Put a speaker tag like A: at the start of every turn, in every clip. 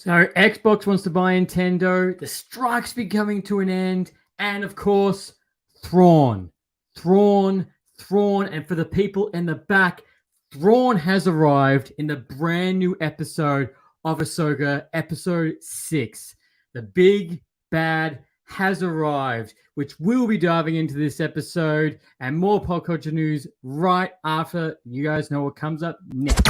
A: So Xbox wants to buy Nintendo. The strike's be coming to an end. And of course, Thrawn. Thrawn. And for the people in the back, Thrawn has arrived in the brand new episode of Ahsoka, episode 6. The big bad has arrived, which we'll be diving into this episode and more pop culture news right after you guys know what comes up next.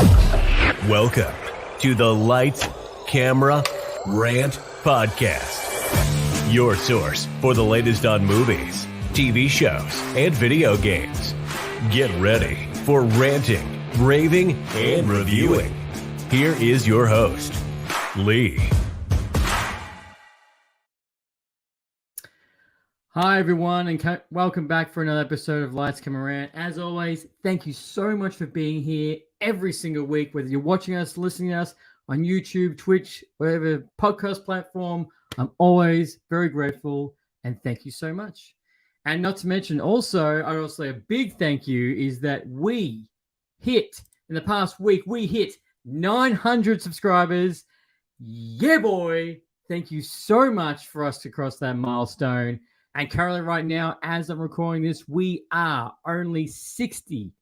B: Welcome to the Lights, Camera, Rant Podcast. Your source for the latest on movies, TV shows, and video games. Get ready for ranting, raving, and reviewing. Here is your host, Lee.
A: Hi, everyone, and welcome back for another episode of Lights, Camera, Rant. As always, thank you so much for being here every single week, whether you're watching us, listening to us on YouTube, Twitch, whatever podcast platform. I'm always very grateful, and thank you so much. And not to mention, also a big thank you is that in the past week, we hit 900 subscribers. Yeah, boy. Thank you so much for us to cross that milestone. And currently right now, as I'm recording this, we are only 60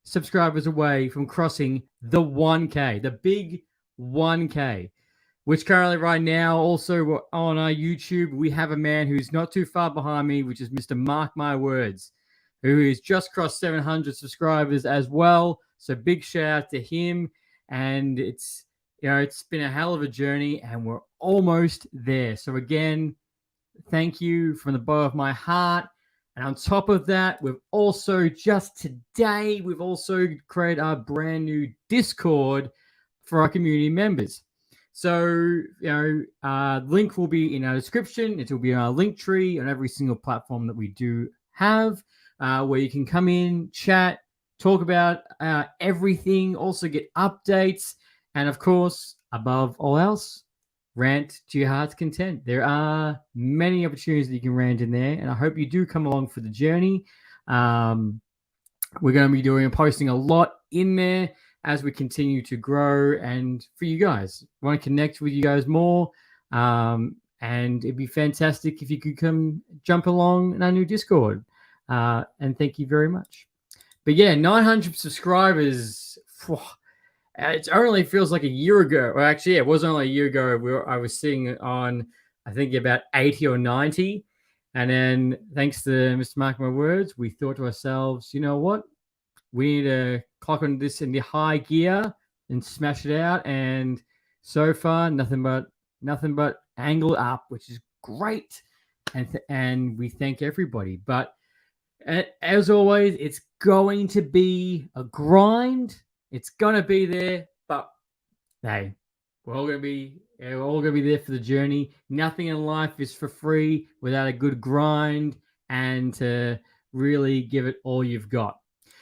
A: subscribers away from crossing the 1K, the big 1K, which currently right now also on our YouTube, we have a man who's not too far behind me, which is Mr. Mark My Words, who has just crossed 700 subscribers as well. So big shout out to him. And it's been a hell of a journey and we're almost there. So again, thank you from the bottom of my heart. And on top of that, we've also created our brand new Discord for our community members. So, link will be in our description. It will be in our link tree on every single platform that we do have, where you can come in, chat, talk about everything, also get updates. And of course, above all else, rant to your heart's content. There are many opportunities that you can rant in there, and I hope you do come along for the journey. We're going to be posting a lot in there as we continue to grow, and for you guys, I want to connect with you guys more, and it'd be fantastic if you could come jump along in our new Discord, and thank you very much. But yeah, 900 subscribers. It only feels like a year ago. Well, actually, it was only a year ago. I was sitting on, I think, about 80 or 90. And then, thanks to Mr. Mark My Words, we thought to ourselves, you know what? We need to clock on this in the high gear and smash it out. And so far, nothing but angle up, which is great. And we thank everybody. But as always, it's going to be a grind. It's gonna be there, but hey, we're all gonna be there for the journey. Nothing in life is for free without a good grind and to really give it all you've got.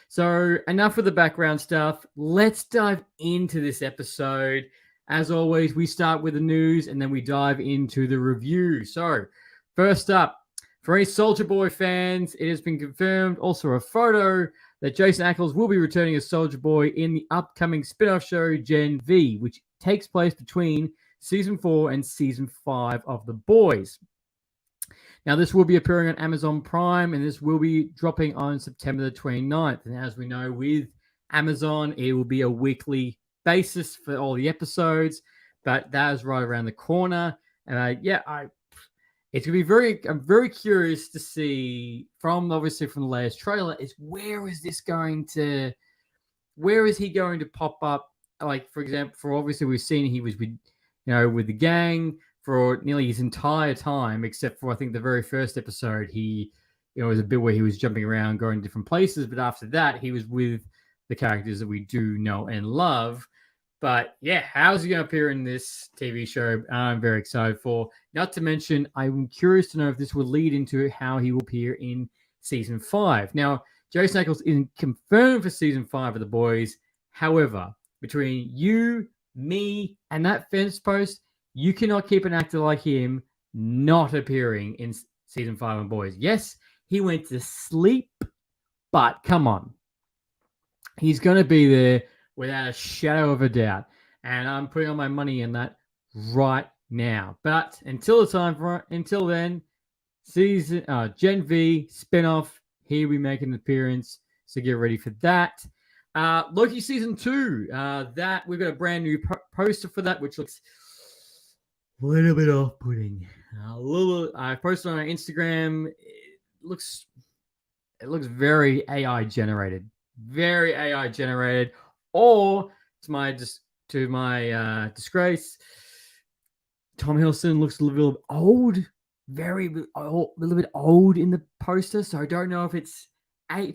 A: So enough of the background stuff. Let's dive into this episode. As always, we start with the news and then we dive into the review. So first up, for any Soldier Boy fans, it has been confirmed, also a photo, that Jason Ackles will be returning as Soldier Boy in the upcoming spin-off show Gen V, which takes place between Season 4 and Season 5 of The Boys. Now, this will be appearing on Amazon Prime, and this will be dropping on September the 29th. And as we know, with Amazon, it will be a weekly basis for all the episodes, but that is right around the corner. And it's going to be I'm very curious to see from the latest trailer is where is he going to pop up? Like, for example, we've seen he was with the gang for nearly his entire time, except for I think the very first episode, he was a bit where he was jumping around, going to different places. But after that, he was with the characters that we do know and love. But yeah, how's he going to appear in this TV show? I'm very excited for. Not to mention, I'm curious to know if this will lead into how he will appear in Season 5. Now, Jason Ackles isn't confirmed for Season 5 of The Boys. However, between you, me, and that fence post, you cannot keep an actor like him not appearing in Season 5 of The Boys. Yes, he went to sleep, but come on. He's going to be there without a shadow of a doubt. And I'm putting all my money in that right now. But until then, season Gen V spinoff, here we make an appearance. So get ready for that. Loki season 2. That we've got a brand new poster for that, which looks a little bit off-putting. I posted on our Instagram. It looks very AI generated. Very AI generated. Or to my disgrace, Tom Hiddleston looks a little bit old. A little bit old in the poster. So I don't know if it's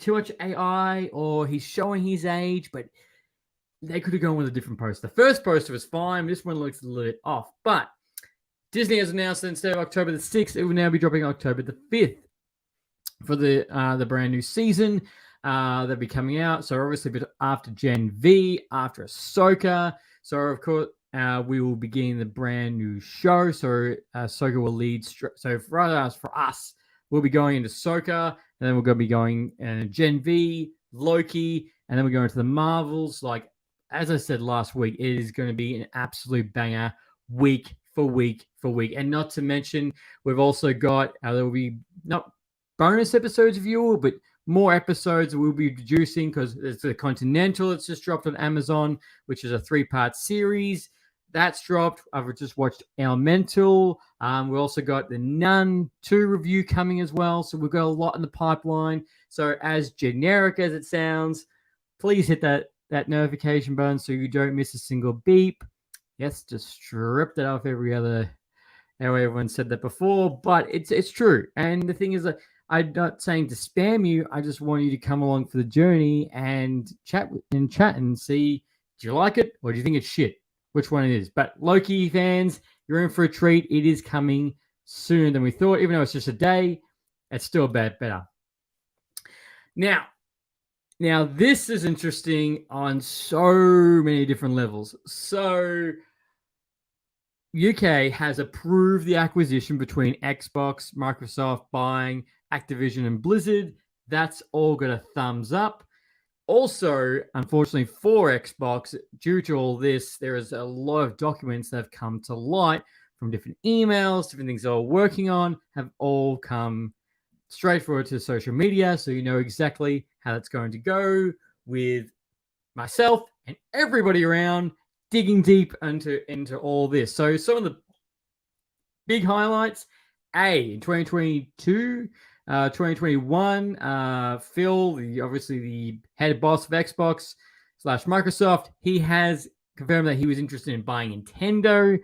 A: too much AI or he's showing his age, but they could have gone with a different poster. The first poster was fine. This one looks a little bit off. But Disney has announced that instead of October the 6th, it will now be dropping October the 5th for the brand new season. They'll be coming out. So obviously after Gen V, after Ahsoka. So of course, we will begin the brand new show. So Ahsoka will lead. So for us, we'll be going into Ahsoka, and then we're going to be going Gen V, Loki, and then we're going to the Marvels. Like, as I said last week, it is going to be an absolute banger week for week for week. And not to mention, we've also got, there will be not bonus episodes, if you will, but more episodes we'll be producing because there's the Continental that's just dropped on Amazon, which is a 3-part series. That's dropped. I've just watched Elemental. We also got the Nun 2 review coming as well. So we've got a lot in the pipeline. So as generic as it sounds, please hit that notification button so you don't miss a single beep. Yes, just strip that off every other. I know everyone said that before, but it's true. And the thing is that I'm not saying to spam you. I just want you to come along for the journey and chat and see, do you like it or do you think it's shit? Which one it is. But Loki fans, you're in for a treat. It is coming sooner than we thought. Even though it's just a day, it's still better. Now, this is interesting on so many different levels. So, UK has approved the acquisition between Xbox, Microsoft buying Activision and Blizzard. That's all got a thumbs up. Also, unfortunately for Xbox, due to all this, there is a lot of documents that have come to light from different emails, different things they're working on, have all come straight forward to social media. So you know exactly how that's going to go with myself and everybody around digging deep into all this. So some of the big highlights, in 2022, 2021, Phil, obviously the head boss of Xbox / Microsoft, he has confirmed that he was interested in buying Nintendo.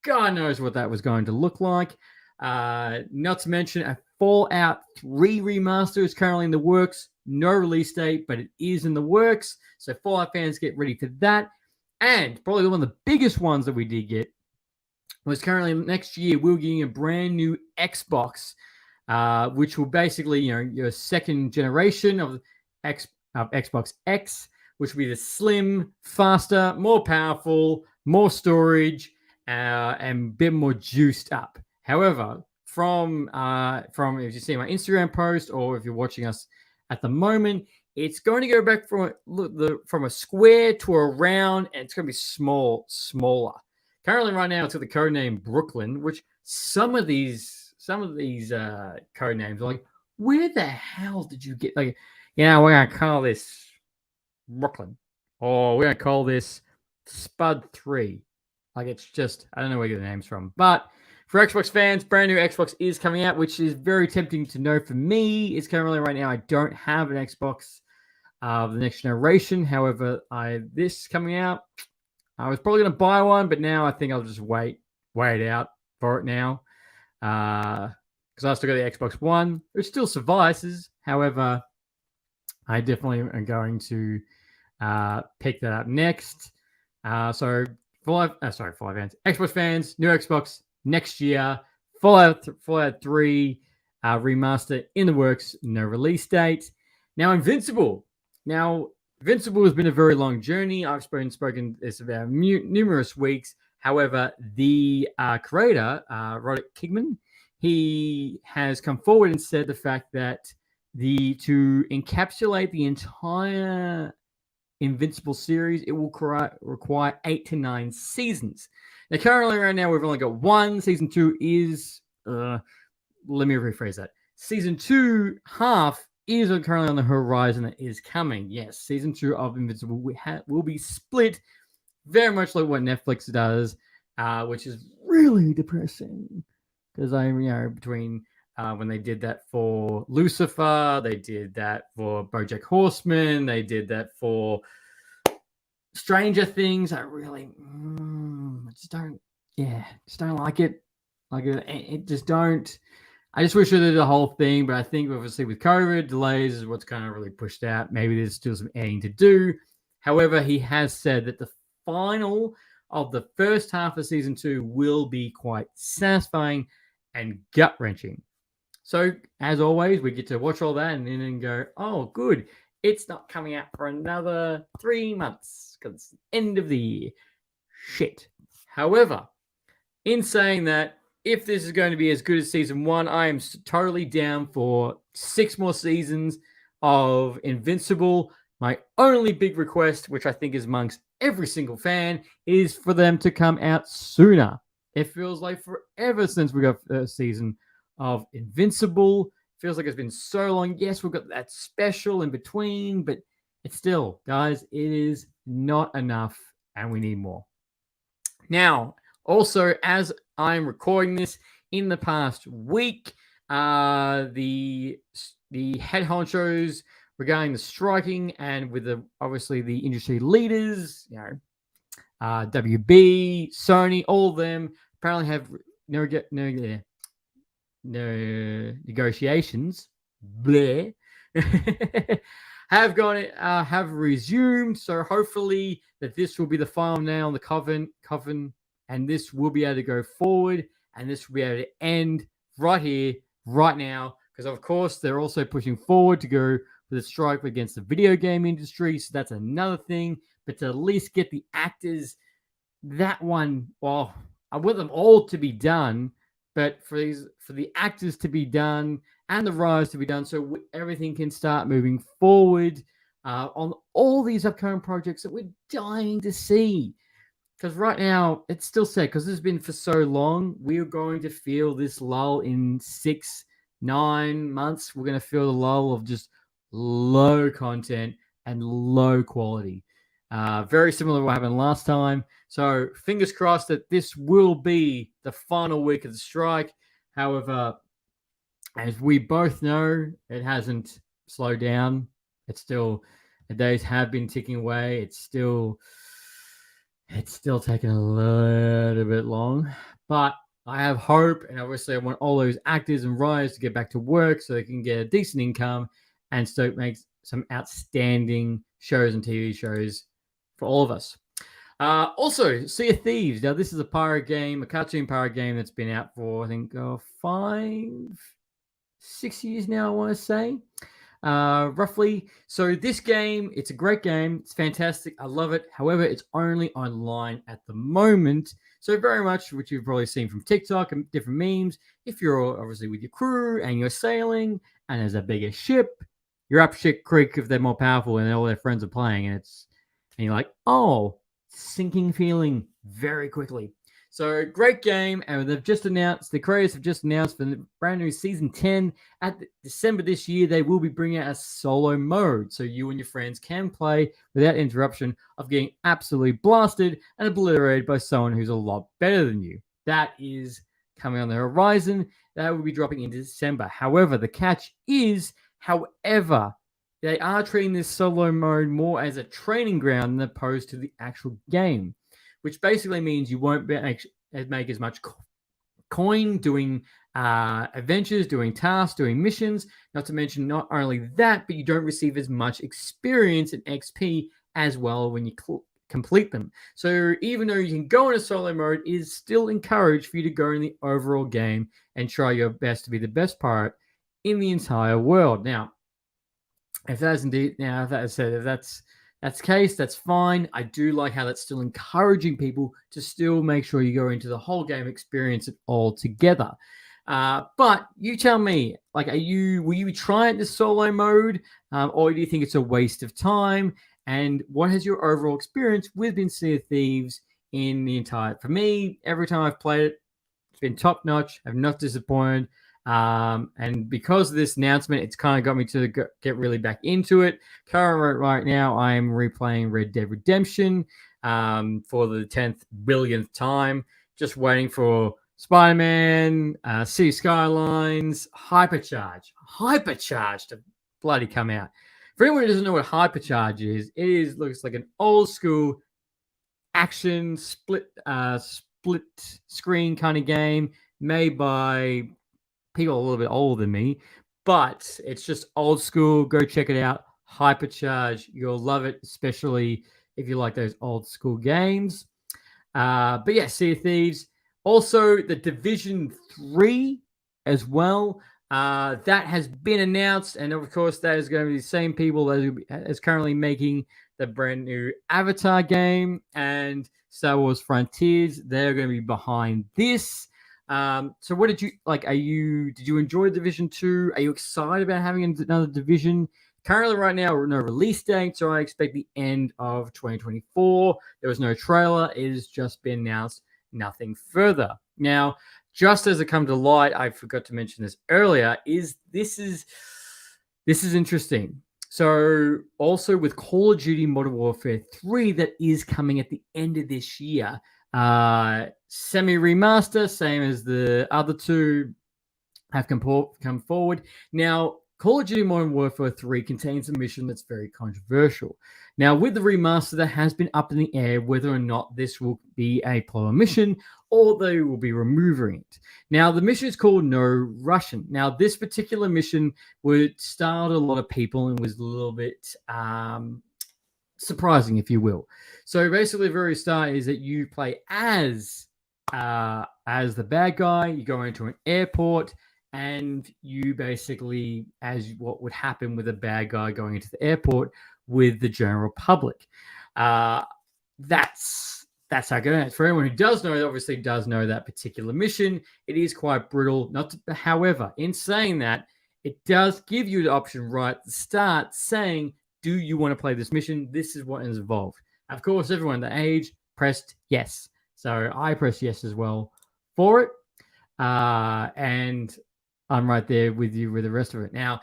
A: God knows what that was going to look like. Not to mention a Fallout 3 remaster is currently in the works. No release date, but it is in the works. So Fallout fans, get ready for that. And probably one of the biggest ones that we did get was currently next year, we're getting a brand new Xbox, which will basically, your second generation of Xbox X, which will be the slim, faster, more powerful, more storage, and a bit more juiced up. However, from if you see my Instagram post or if you're watching us at the moment, it's going to go back from a square to a round, and it's going to be smaller. Currently, right now, it's got the code name Brooklyn, which some of these code names are like, where the hell did you get? Like, we're going to call this Brooklyn, or we're going to call this Spud 3. Like, it's just, I don't know where you get the names from. But for Xbox fans, brand new Xbox is coming out, which is very tempting to know for me. It's currently right now, I don't have an Xbox of the next generation. However, this coming out, I was probably going to buy one, but now I think I'll just wait out for it now. Because I still got the Xbox One, which still suffices. However, I definitely am going to pick that up next. So, Fallout fans, Xbox fans, new Xbox next year. Fallout 3 remaster in the works, no release date. Now, Invincible. Invincible has been a very long journey. I've spoken this about numerous weeks. However, the creator, Roderick Kigman, he has come forward and said the fact that to encapsulate the Invincible series, it will require 8 to 9 seasons. Now, currently, right now, we've only got one. Season 2 is, let me rephrase that. Season 2 half is currently on the horizon that is coming. Yes, Season 2 of Invincible will be split very much like what Netflix does, which is really depressing. Because between when they did that for Lucifer, they did that for BoJack Horseman, they did that for Stranger Things. I really just don't like it. It just don't. I just wish they did the whole thing, but I think obviously with COVID delays is what's kind of really pushed out. Maybe there's still some editing to do. However, he has said that the final of the first half of season 2 will be quite satisfying and gut-wrenching. So, as always, we get to watch all that and then go, oh, good. It's not coming out for another 3 months because it's the end of the year. Shit. However, in saying that, if this is going to be as good as season 1, I am totally down for 6 more seasons of Invincible. My only big request, which I think is amongst every single fan, is for them to come out sooner. It feels like forever since we got a season of Invincible. It feels like it's been so long. Yes, we've got that special in between, but it's still, guys, it is not enough and we need more. Now, also, as I'm recording this in the past week, the head honchos regarding the striking and with obviously the industry leaders, WB, Sony, all of them apparently have no negotiations. Bleh. have resumed. So hopefully that this will be the final nail in the coffin, and this will be able to go forward, and this will be able to end right here, right now. Because of course they're also pushing forward to go for the strike against the video game industry. So that's another thing. But to at least get the actors, that one, well, I want them all to be done, but for the actors to be done and the writers to be done, so everything can start moving forward on all these upcoming projects that we're dying to see. Because right now, it's still sad, because it's been for so long, we're going to feel this lull in 6-9 months. We're going to feel the lull of just low content and low quality. Very similar to what happened last time. So fingers crossed that this will be the final week of the strike. However, as we both know, it hasn't slowed down. It's still, the days have been ticking away. It's still taking a little bit long, but I have hope, and obviously I want all those actors and writers to get back to work so they can get a decent income and so make some outstanding shows and TV shows for all of us. Also, Sea of Thieves. Now, this is a pirate game, a cartoon pirate game that's been out for, I think, 5-6 years now, I want to say. Roughly. So this game, it's a great game. It's fantastic. I love it. However, it's only online at the moment. So very much, which you've probably seen from TikTok and different memes, if you're obviously with your crew and you're sailing and there's a bigger ship, you're up shit creek if they're more powerful and all their friends are playing, and you're like, oh, sinking feeling very quickly. So great game, and the creators have just announced for the brand new season 10 at December this year. They will be bringing out a solo mode, so you and your friends can play without interruption of getting absolutely blasted and obliterated by someone who's a lot better than you. That is coming on the horizon. That will be dropping in December. However, the catch is, they are treating this solo mode more as a training ground than opposed to the actual game, which basically means you won't make as much coin doing adventures, doing tasks, doing missions. Not to mention, not only that, but you don't receive as much experience and XP as well when you complete them. So even though you can go in a solo mode, it is still encouraged for you to go in the overall game and try your best to be the best pirate in the entire world. Now, if that's the case, that's fine. I do like how that's still encouraging people to still make sure you go into the whole game, experience it all together. But you tell me, like, will you try it in the solo mode, or do you think it's a waste of time? And what has your overall experience with Sea of Thieves in the entire? For me, every time I've played it, it's been top notch. I'm not disappointed. And because of this announcement, it's kind of got me to get really back into it. Currently, right now, I'm replaying Red Dead Redemption for the 10th billionth time. Just waiting for Spider-Man, City Skylines, Hypercharge to bloody come out. For anyone who doesn't know what Hypercharge is, looks like an old school action split screen kind of game made by people a little bit older than me, but it's just old school. Go check it out. Hypercharge. You'll love it, especially if you like those old school games. But yeah, Sea of Thieves. Also, the Division 3 as well. That has been announced. And of course, that is going to be the same people that is currently making the brand new Avatar game and Star Wars Frontiers. They're going to be behind this. So what did you like? Did you enjoy Division 2? Are you excited about having another Division? Currently, right now, no release date, so I expect the end of 2024. There was no trailer. It has just been announced, nothing further. Now, just as it come to light, I forgot to mention this earlier, this is interesting. So also with Call of Duty Modern Warfare 3 that is coming at the end of this year, semi-remaster, same as the other two have come forward. Now, Call of Duty Modern Warfare 3 contains a mission that's very controversial. Now, with the remaster, that has been up in the air whether or not this will be a player mission or they will be removing it. Now, the mission is called No Russian. Now, this particular mission would start a lot of people and was a little bit surprising, if you will. So basically, the very start is that you play as the bad guy. You go into an airport, and you basically, as what would happen with a bad guy going into the airport with the general public. That's how it goes. For anyone who does know, obviously does know that particular mission, it is quite brutal. However, in saying that, it does give you the option right at the start saying, do you want to play this mission? This is what is involved. Of course, everyone the age pressed yes. So I pressed yes as well for it. And I'm right there with you with the rest of it. Now,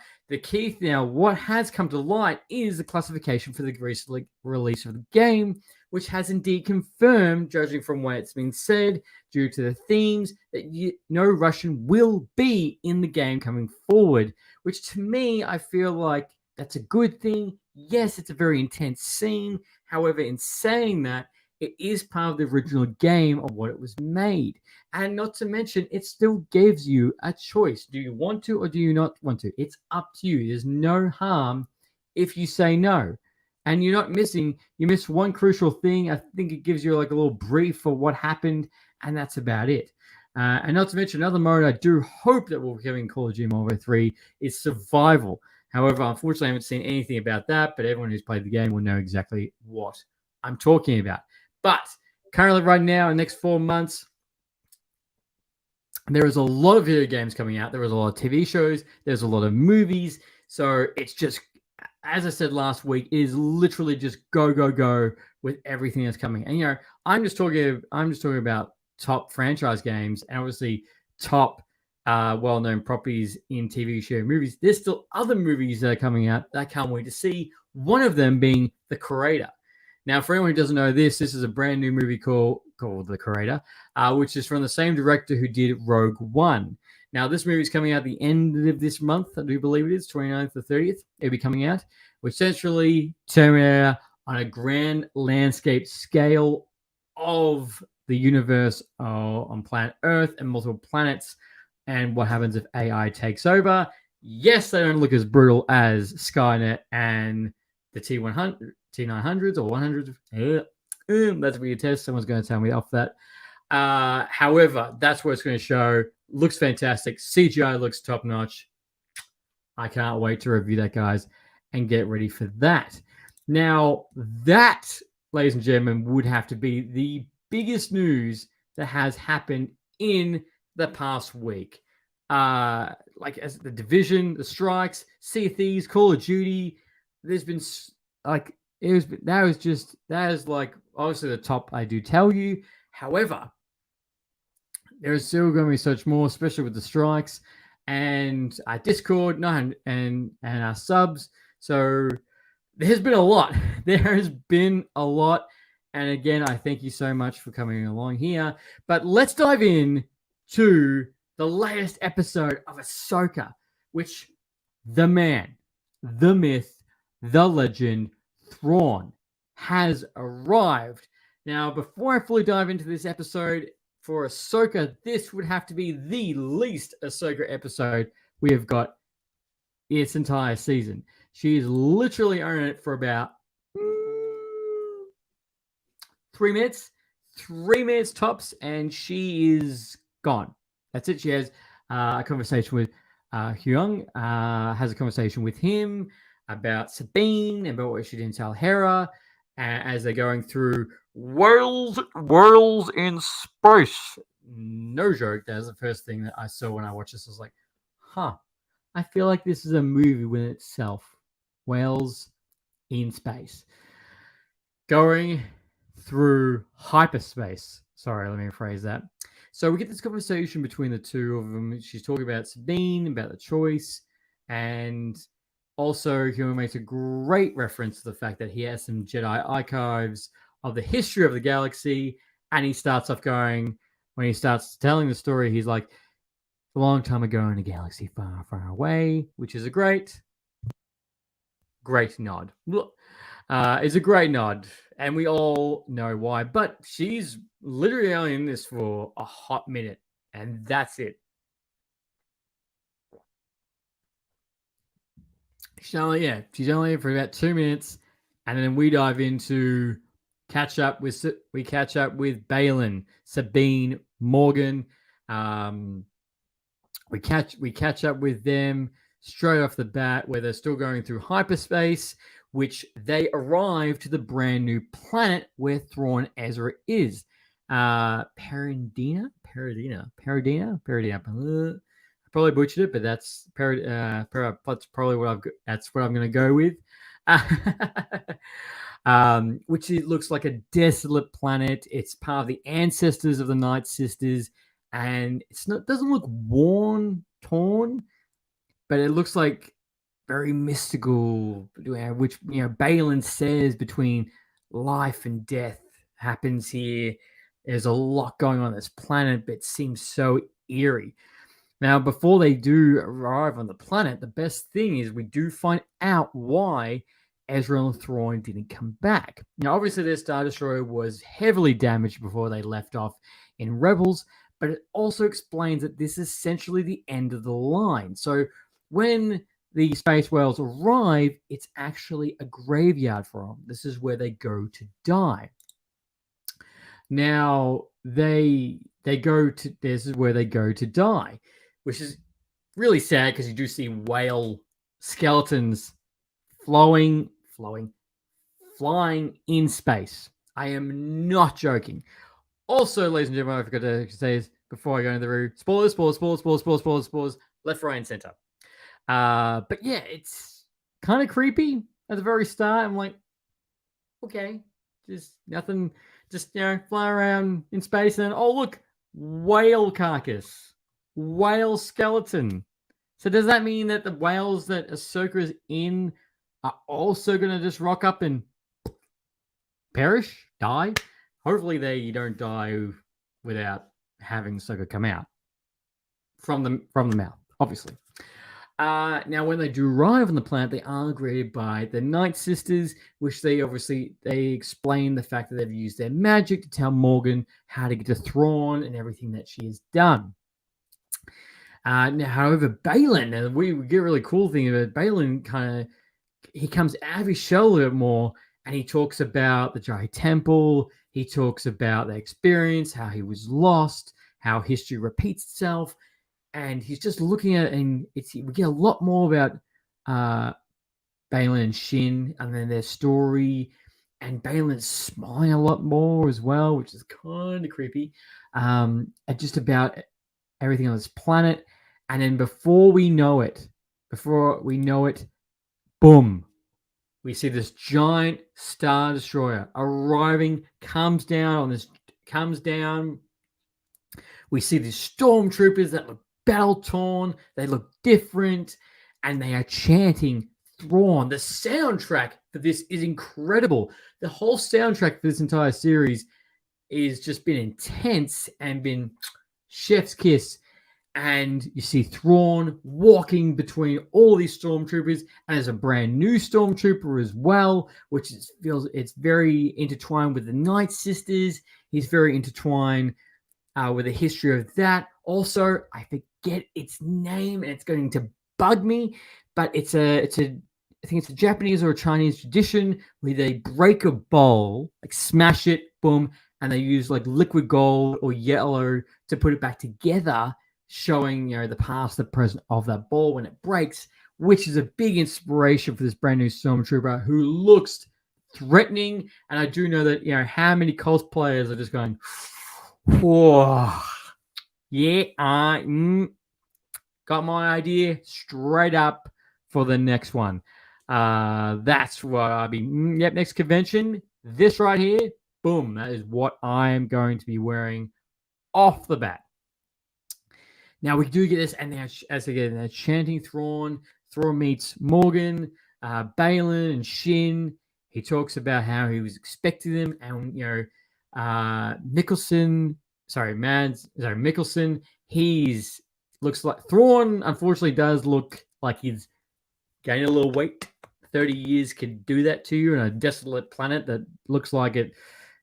A: what has come to light is the classification for the recent release of the game, which has indeed confirmed, judging from what it's been said, due to the themes, that No Russian will be in the game coming forward, which to me, I feel like that's a good thing. Yes, it's a very intense scene. However, in saying that, it is part of the original game of what it was made. And not to mention, it still gives you a choice. Do you want to or do you not want to? It's up to you. There's no harm if you say no. And you're not missing, you miss one crucial thing. I think it gives you like a little brief for what happened, and that's about it. And not to mention, another mode I do hope that we'll be having Call of Duty Modern Warfare 3 is survival. However, unfortunately, I haven't seen anything about that, but everyone who's played the game will know exactly what I'm talking about. But currently, right now, in the next 4 months, there is a lot of video games coming out. There is a lot of TV shows. There's a lot of movies. So it's just, as I said last week, it is literally just go, go, go with everything that's coming. And I'm just talking about top franchise games and obviously top well-known properties in TV show movies. There's still other movies that are coming out that I can't wait to see. One of them being The Creator. Now, for anyone who doesn't know this is a brand new movie called The Creator, which is from the same director who did Rogue One. Now, this movie is coming out at the end of this month, I do believe it is, 29th or 30th. It'll be coming out, which essentially Terminator on a grand landscape scale of the universe on planet Earth and multiple planets, and what happens if AI takes over. Yes, they don't look as brutal as Skynet and the T900s or 100s. That's a weird test. Someone's going to tell me off that. However, that's what it's going to show. Looks fantastic. CGI looks top notch. I can't wait to review that, guys, and get ready for that. Now, that, ladies and gentlemen, would have to be the biggest news that has happened in the past week. Like as the Division, the strikes, Sea of Thieves, Call of Duty. There's been like that is like obviously the top I do tell you. However, there is still going to be such more, especially with the strikes and our Discord, no, and our subs. So there's been a lot. There has been a lot. And again, I thank you so much for coming along here. But let's dive in to the latest episode of Ahsoka, which the man, the myth, the legend, Thrawn has arrived. Now, before I fully dive into this episode, for Ahsoka, this would have to be the least Ahsoka episode we have got its entire season. She's literally owned it for about 3 minutes tops, and she is gone. That's it. She has a conversation with Hyung, has a conversation with him about Sabine, about what she didn't tell Hera, as they're going through worlds in space. No joke. That was the first thing that I saw when I watched this. I was like, huh, I feel like this is a movie within itself. Whales in space. Going through hyperspace. Sorry, let me rephrase that. So we get this conversation between the two of them. She's talking about Sabine, about the choice, and also he makes a great reference to the fact that he has some Jedi archives of the history of the galaxy, and he starts off going, when he starts telling the story, he's like, a long time ago in a galaxy far, far away, which is a great nod. It's a great nod, and we all know why. But she's literally only in this for a hot minute, and that's it. She's only in for about 2 minutes, and then we dive into catch up with Balin, Sabine, Morgan. We catch up with them straight off the bat, where they're still going through hyperspace, which they arrive to the brand new planet where Thrawn Ezra is. Paradina. I probably butchered it, but that's probably what I'm going to go with. Which it looks like a desolate planet. It's part of the ancestors of the Night Sisters, and doesn't look torn, but it looks like very mystical, which Balin says between life and death happens here. There's a lot going on this planet, but it seems so eerie. Now, before they do arrive on the planet, the best thing is we do find out why Ezra and Thrawn didn't come back. Now, obviously, their Star Destroyer was heavily damaged before they left off in Rebels, but it also explains that this is essentially the end of the line. So when the space whales arrive, it's actually a graveyard for them. This is where they go to die. Now, this is where they go to die, which is really sad because you do see whale skeletons flying in space. I am not joking. Also, ladies and gentlemen, I forgot to say this before I go into the room. Spoilers, left, right, and center. But yeah, it's kind of creepy at the very start. I'm like, okay, just nothing, just fly around in space, and then look, whale carcass, whale skeleton. So does that mean that the whales that Ahsoka is in are also going to just rock up and perish, die? Hopefully they don't die without having Ahsoka come out from the mouth, obviously. Now, when they do arrive on the planet, they are greeted by the Night Sisters, which they explain the fact that they've used their magic to tell Morgan how to get to Thrawn and everything that she has done. Now, however, Balin, and we get a really cool thing about Balin, he comes out of his shell a little bit more, and he talks about the Jedi Temple. He talks about the experience, how he was lost, how history repeats itself. And he's just looking at it, and we get a lot more about Balin and Shin, and then their story. And Balin's smiling a lot more as well, which is kind of creepy. And just about everything on this planet. And then before we know it, boom, we see this giant Star Destroyer arriving, comes down. We see these stormtroopers that look battle-torn. They look different, and they are chanting Thrawn. The soundtrack for this is incredible. The whole soundtrack for this entire series is just been intense and been chef's kiss. And you see Thrawn walking between all these stormtroopers, and there's a brand new stormtrooper as well, which feels it's very intertwined with the Night Sisters. He's very intertwined with the history of that. Also, I forget its name, and it's going to bug me, but I think it's a Japanese or a Chinese tradition where they break a bowl, like smash it, boom, and they use like liquid gold or yellow to put it back together, showing the past, the present of that ball when it breaks, which is a big inspiration for this brand new stormtrooper who looks threatening. And I do know that how many cosplayers are just going, whoa, yeah, got my idea straight up for the next one. That's what I'll be. Next convention, this right here, boom, that is what I am going to be wearing off the bat. Now we do get this, and they're chanting Thrawn. Thrawn meets Morgan, Balin, and Shin. He talks about how he was expecting them, and Mikkelsen. Looks like Thrawn. Unfortunately, does look like he's gaining a little weight. 30 years could do that to you on a desolate planet that looks like it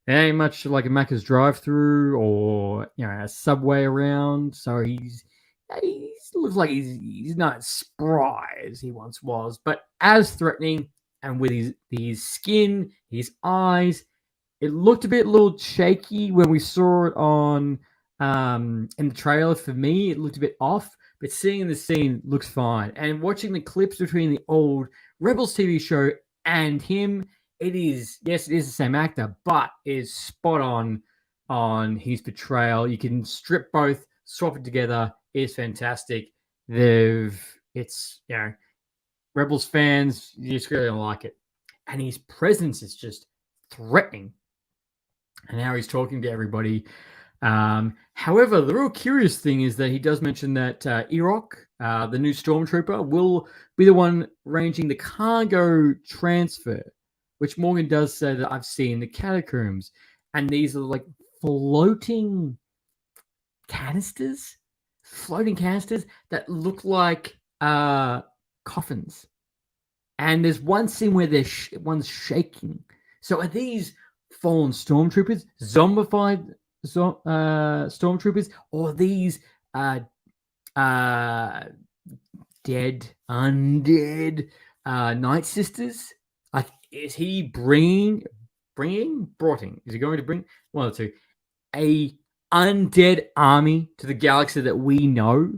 A: ain't much like a Macca's drive-through or a subway around. So he looks like he's not as spry as he once was, but as threatening. And with his skin, his eyes, it looked a little shaky when we saw it on in the trailer. For me, it looked a bit off, but seeing the scene looks fine. And watching the clips between the old Rebels TV show and him, it is the same actor, but it is spot on his portrayal. You can strip both, swap it together. It's fantastic. Rebels fans, you just really don't like it. And his presence is just threatening. And how he's talking to everybody. However, the real curious thing is that he does mention that Erok, the new stormtrooper, will be the one arranging the cargo transfer, which Morgan does say that I've seen the catacombs. And these are like floating canisters that look like coffins. And there's one scene where one's shaking. So are these fallen stormtroopers, zombified stormtroopers, or these undead Night Sisters? Like, is he brought in? Is he going to bring one or two? A undead army to the galaxy that we know?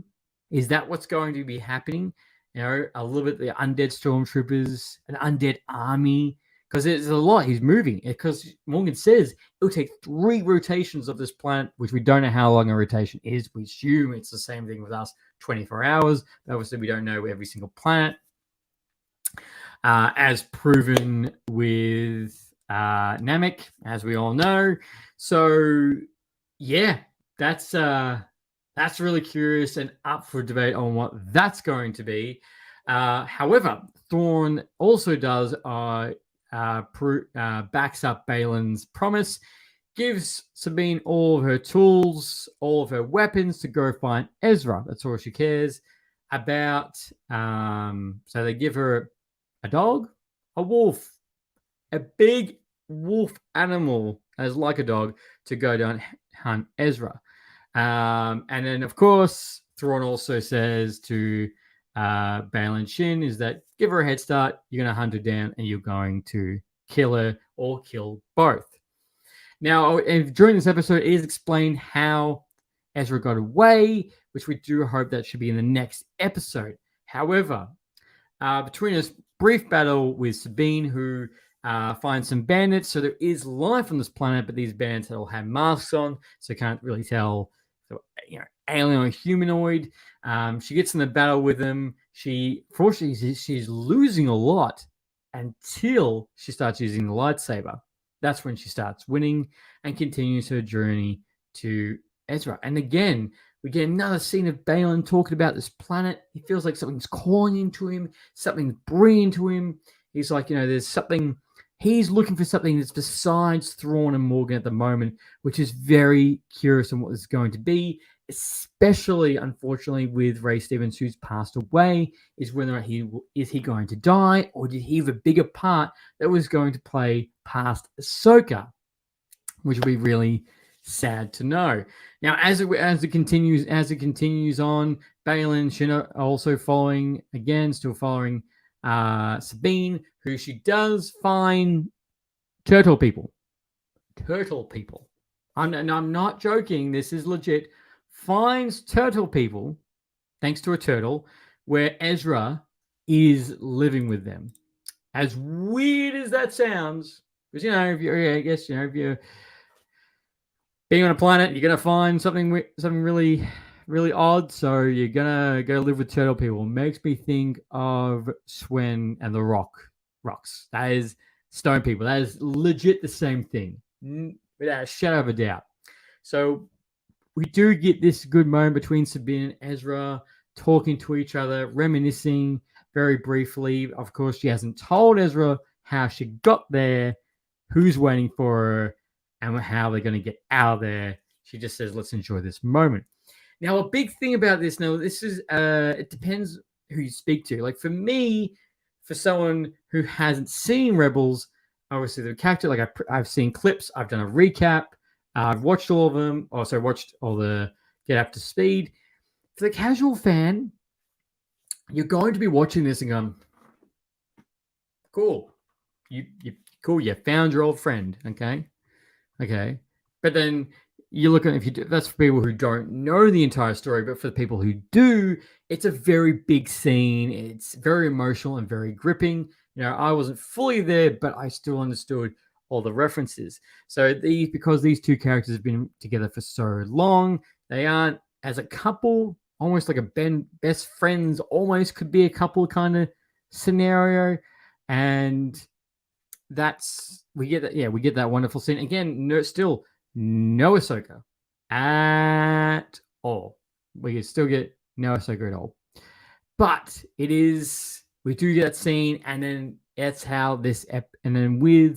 A: Is that what's going to be happening? A little bit the undead stormtroopers, an undead army, because there's a lot. He's moving because Morgan says it'll take 3 rotations of this planet, which we don't know how long a rotation is. We assume it's the same thing with us, 24 hours. But obviously, we don't know every single planet, as proven with Namek, as we all know. So, yeah, that's really curious and up for debate on what that's going to be. However, Thrawn also does backs up Balin's promise, gives Sabine all of her tools, all of her weapons to go find Ezra. That's all she cares about. So they give her a dog, a wolf, a big wolf animal as like a dog to go down hunt Ezra. And then, of course, Thrawn also says to Balin Shin is that give her a head start, you're going to hunt her down, and you're going to kill her or kill both. Now, during this episode, it is explained how Ezra got away, which we do hope that should be in the next episode. However, between a brief battle with Sabine, who finds some bandits, so there is life on this planet, but these bandits all have masks on, so can't really tell, alien or humanoid. She gets in the battle with them. Fortunately, she's losing a lot until she starts using the lightsaber. That's when she starts winning and continues her journey to Ezra. And again, we get another scene of Balin talking about this planet. He feels like something's calling into him, something's bringing to him. He's like, there's something. He's looking for something that's besides Thrawn and Morgan at the moment, which is very curious on what it's going to be, especially, unfortunately, with Ray Stevens, who's passed away, is whether or not is he going to die, or did he have a bigger part that was going to play past Ahsoka, which would be really sad to know. Now, as it continues on, Balin, Shinna also still following Sabine, who she does find turtle people. I'm not joking. This is legit. Finds turtle people, thanks to a turtle, where Ezra is living with them. As weird as that sounds, because if you're being on a planet, you're gonna find something really, really odd. So you're gonna go live with turtle people. Makes me think of Swen and the Rocks. That is stone people. That is legit the same thing, without a shadow of a doubt. So we do get this good moment between Sabine and Ezra talking to each other, reminiscing very briefly. Of course, she hasn't told Ezra how she got there, who's waiting for her, and how they're going to get out of there. She just says, let's enjoy this moment. Now, a big thing about this, this is, it depends who you speak to. Like for me, for someone who hasn't seen Rebels, obviously the character, like I've seen clips, I've done a recap, I've watched all of them, also watched all the get up to speed. For the casual fan, you're going to be watching this and going, cool. Cool, you found your old friend, okay? But then you look at that's for people who don't know the entire story, but for the people who do, it's a very big scene. It's very emotional and very gripping. I wasn't fully there, but I still understood all the references. So because these two characters have been together for so long, they aren't as a couple, almost like a best friends, almost could be a couple kind of scenario, and we get that wonderful scene again. Still no Ahsoka at all. We still get no Ahsoka at all, but we do get that scene, and then that's how and then we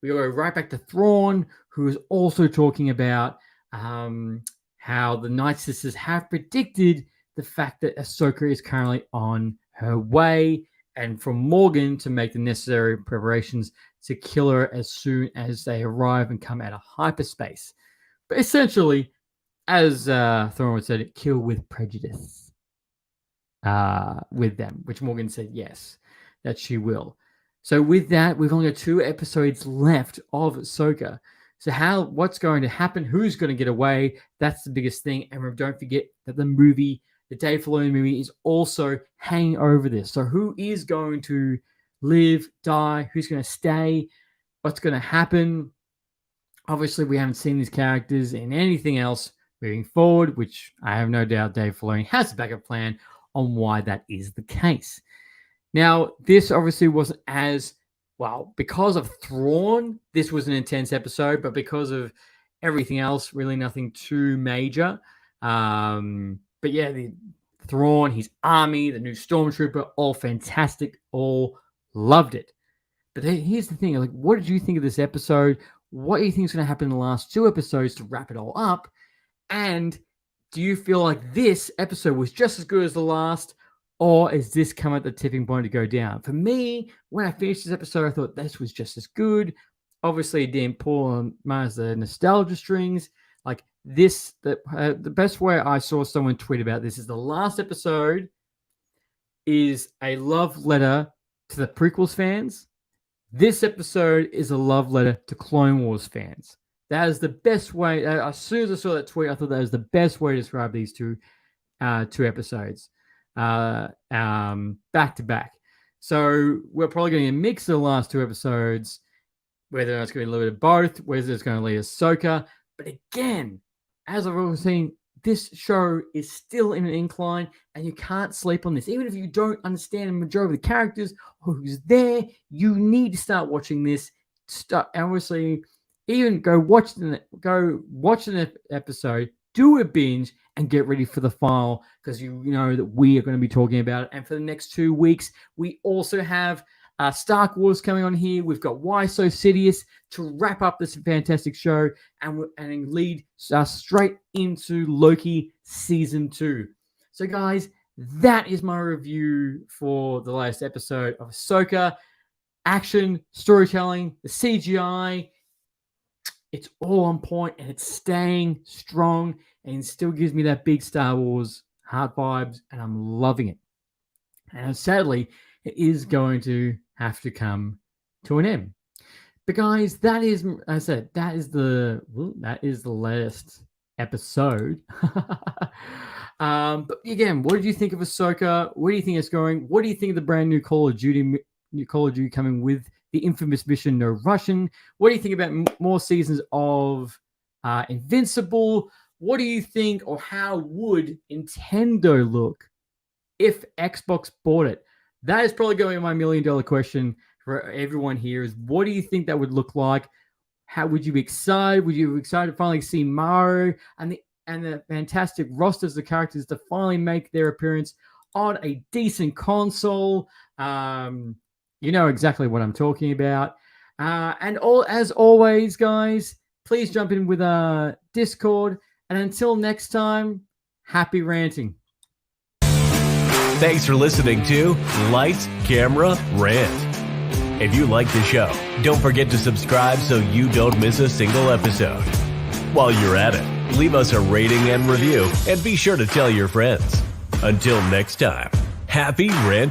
A: go right back to Thrawn, who is also talking about how the Night Sisters have predicted the fact that Ahsoka is currently on her way, and for Morgan to make the necessary preparations to kill her as soon as they arrive and come out of hyperspace. But essentially, as Thrawn would say, kill with prejudice with them, which Morgan said yes, that she will. So with that, we've only got 2 episodes left of Ahsoka. So what's going to happen? Who's going to get away? That's the biggest thing. And don't forget that the Dave Filoni movie, is also hanging over this. So who is going to live, die? Who's going to stay? What's going to happen? Obviously, we haven't seen these characters in anything else moving forward, which I have no doubt Dave Filoni has a backup plan on why that is the case. Now, this obviously wasn't as well because of Thrawn. This was an intense episode, but because of everything else, really nothing too major. But yeah, the Thrawn, his army, the new Stormtrooper, all fantastic, all loved it. But here's the thing: what did you think of this episode? What do you think is going to happen in the last 2 episodes to wrap it all up? And do you feel like this episode was just as good as the last? Or is this come at the tipping point to go down? For me, when I finished this episode, I thought this was just as good. Obviously, it didn't pull on the nostalgia strings. Like this, the best way I saw someone tweet about this is the last episode is a love letter to the prequels fans. This episode is a love letter to Clone Wars fans. That is the best way. As soon as I saw that tweet, I thought that was the best way to describe these two episodes. Back to back. So we're probably going to mix the last 2 episodes, whether it's going to be a little bit of both, whether it's going to lead Ahsoka. But again, as I've always seen, this show is still in an incline, and you can't sleep on this. Even if you don't understand the majority of the characters or who's there, you need to start watching this. Obviously, even go watch the episode, do a binge, and get ready for the final, because you know that we are going to be talking about it. And for the next 2 weeks, we also have Star Wars coming on here. We've got Why So Sidious to wrap up this fantastic show and lead us straight into Loki Season 2. So, guys, that is my review for the latest episode of Ahsoka. Action, storytelling, the CGI, it's all on point, and it's staying strong, and it still gives me that big Star Wars heart vibes, and I'm loving it. And sadly, it is going to have to come to an end. But guys, that is the last episode. But again, what did you think of Ahsoka? Where do you think it's going? What do you think of the brand new Call of Duty coming with the infamous mission No Russian? What do you think about more seasons of Invincible? What do you think, or how would Nintendo look if Xbox bought it? That is probably going to be my $1 million question for everyone here, is what do you think that would look like? How would you be excited? Would you be excited to finally see Mario and the fantastic rosters of characters to finally make their appearance on a decent console? You know exactly what I'm talking about. As always, guys, please jump in with Discord. And until next time, happy ranting.
B: Thanks for listening to Lights, Camera, Rant. If you like the show, don't forget to subscribe so you don't miss a single episode. While you're at it, leave us a rating and review, and be sure to tell your friends. Until next time, happy ranting.